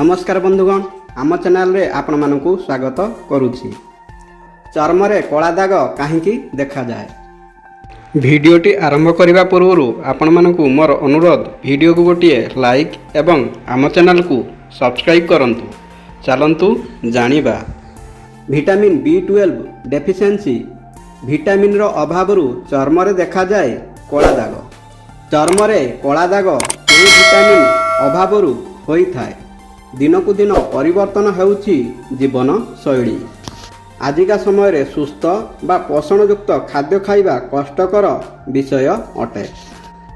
नमस्कार बंधुगण, आम चैनल रे आपण मानकु स्वागत करुछि। चर्मरे कला दाग काहींकी देखा जाए। भिडियोटी आरंभ करने पूर्व आपण मानकु मोर अनुरोध, भिडियो को गोटे लाइक एवं आम चैनल को सब्सक्राइब करंतु। चलंतु जानिबा विटामिन B12 डेफिशिएंसी विटामिन रो अभावरु चर्मरे देखा जाए कला दाग। चर्मरे कला दाग एही विटामिन अभावरु होई थाए। दिनकु दिन परिवर्तन हेउछि जीवन शैली। आजिका समय रे सुस्थ बा पोषणयुक्त खाद्य खाइबा कष्टकर विषय अटे।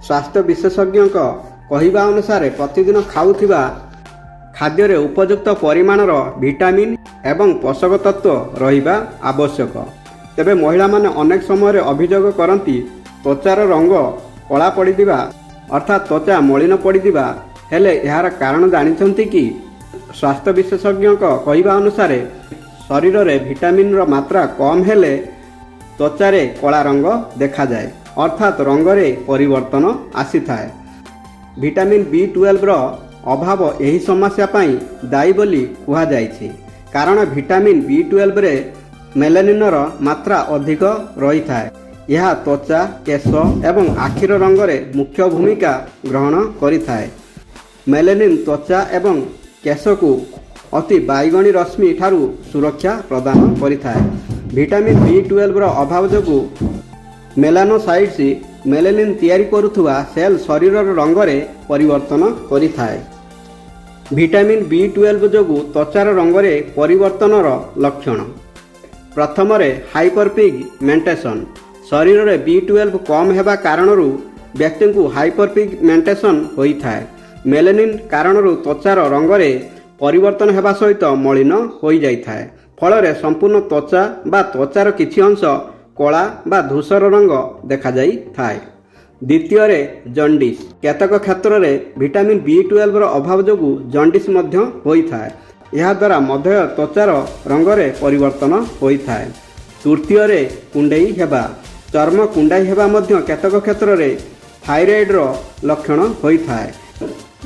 स्वास्थ्य विशेषज्ञ कहिबा अनुसार प्रतिदिन खाउथिबा खाद्य रे उपयुक्त परिमाणर विटामिन एवं पोषक तत्व रहिबा आवश्यक। तेबे महिला माने अनेक समय रे अभियोग करंती त्वचार रंग कला पड़िदिबा अर्थात त्वचा मलिन पड़िदिबा। हेले यार कारण जानिछंती कि स्वास्थ्य विशेषज्ञ कहिबा अनुसार शरीर रे विटामिन रो मात्रा कम हेले त्वचा रे कला रंग देखा जाए, अर्थात रंग रे परिवर्तन आसी थाए। विटामिन B12 रो अभाव एही समस्या पई दायी बोली कुहा जायछि। कारण विटामिन B12 रे मेलानिन रो मात्रा अधिक रही थाए। यह त्वचा, केश एवं आखिर रंग रे मुख्य भूमिका ग्रहण करि थाए। मेलानिन त्वचा एवं केश को अति बाइगणी रश्मि ठारू सुरक्षा प्रदान करिथाए। विटामिन B12 रो अभाव जोगु मेलानोसाइट्स मेलानिन तैयारी करुथुवा सेल शरीर रंग रे परिवर्तन करिथाए। विटामिन B12 जोगु त्वचार रंग रे परिवर्तन रो लक्षण। प्रथम रे हाइपरपिगमेंटेशन। शरीर रे B12 कम हेबा कारणरू व्यक्ति को हाइपरपिगमेंटेशन होई थाए। मेलानिन कारणरू त्वचार रंग रे परिवर्तन हेबा सहित मलिन होई जाई थाए। फल रे संपूर्ण त्वचा बा त्वचार किछि अंश कला बा धूसर रंग देखा जाई थाए। द्वितीय रे जॉन्डिस। केतक क्षेत्र रे विटामिन B12 रो अभाव जोगु जॉन्डिस मध्य होई थाए। यह द्वारा मध्य त्वचार रंग रे परिवर्तन होई थाए। तृतीय रे कुंडेई हेबा। चर्म कुंडाई हेबा मध्य केतक क्षेत्र रे थायराइड रो लक्षण होई थाए।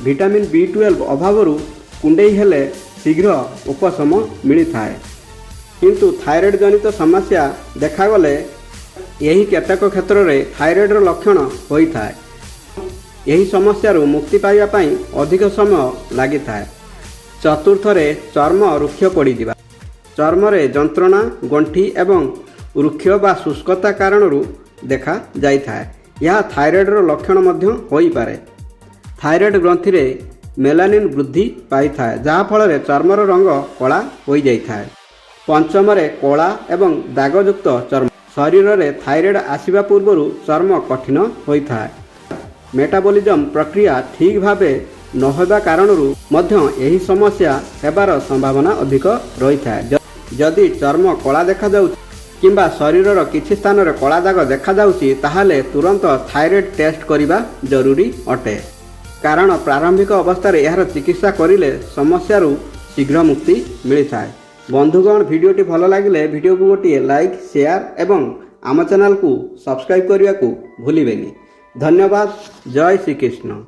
विटामिन B12 अभावरु कुंडेई हेले शीघ्र उपशम मिली थाए, किंतु थायराइड जनित समस्या देखागले यही केतक क्षेत्र रे थायराइड रो लक्षण होई थाए। यही समस्या रो मुक्ति पाइबा पई अधिक समय लागि थाए। चतुर्थ रे चर्म रुक्ष पड़ी दिबा। चर्म रे जंत्रणा, गंठी एवं रुक्ष बा शुष्कता कारणरू देखा जाई थाए। यह थायराइड रो लक्षण मध्य होई पारे। थायराइड ग्रंथि रे मेलानिन वृद्धि पाई थाए, जहा फल रे चर्मर रंग कला होई जाई थाए। पंचम रे कला एवं दागयुक्त चर्म। शरीर रे थायराइड आसीबा पूर्वरु चर्म कठिन होई थाए। मेटाबॉलिज्म प्रक्रिया ठीक भावे न होबा कारणरू मध्य एही समस्या हेबार संभावना अधिक रही थाए। जदि चर्म कला देखा जाउ किंबा शरीर किछि स्थान रे कला दाग देखा जाउछि, ताहाले तुरंत थायराइड टेस्ट करिबा जरूरी अटे। कारण प्रारंभिक अवस्था रे यार चिकित्सा करिले समस्या शीघ्र मुक्ति मिली थाए। बंधुगण, भिडियोटी भल लागिले भिडियो को गोटे लाइक, शेयर एवं आम चैनल को सब्सक्राइब करने को भूलिबेनी। धन्यवाद। जय श्री कृष्ण।